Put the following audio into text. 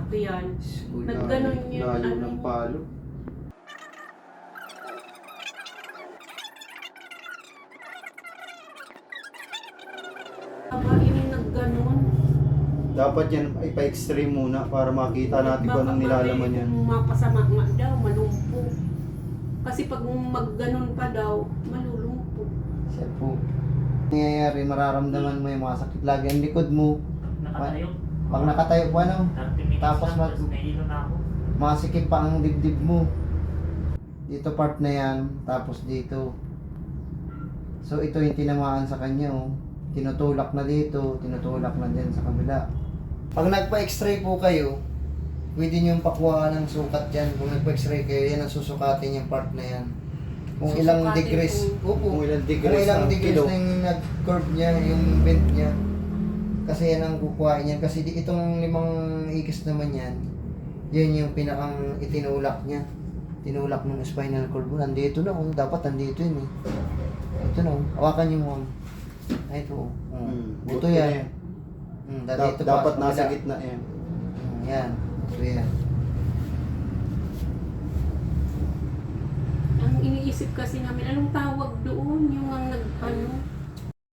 sasakyan. Uy, Nagganon yun, layo ano ng yun. palo. Aba, yung nagganon. Dapat yan ipa-x-ray muna para makita natin kung anong nilalaman yan. Kung mapasama nga daw, malumpo. Kasi pag magganon pa daw, malulumpo. Siya po. Nangyayari, mararamdaman mo yung mga sakit lagi ang likod mo. Nakatayo. Pag nakatayo po ano, 30 minutes tapos lang, tapos nahilo na ako. masikip pa ang dibdib mo. Dito part na yan, tapos dito. So ito yung tinamaan sa kanya oh. Tinutulak na dito, tinutulak na din sa kabila. Pag nagpa-x-ray po kayo, pwede nyo pakuhaan ng sukat dyan. Kung nagpa-x-ray kayo, yan ang susukatin yung part na yan. Kung ilang Susukatin degrees, kung- opo, Kung ilang kung degrees ilang ang degrees kilo. na yung nag-curve niya, yung bend niya. Kasi yan ang kukuhain yan. Kasi itong 5 ikis naman yan, yan yung pinakang itinulak niya. Tinulak ng spinal cord mo. Nandito na, oh. Dapat nandito yun eh. Ito na, oh. Hawakan niyo mo. Ay, ito, oh. Buto yan. Dito pa, Dapat sa nasa kabila. gitna yan. Yan. Ito yan. Ang iniisip kasi namin, anong tawag doon? Yung ang nag, ano,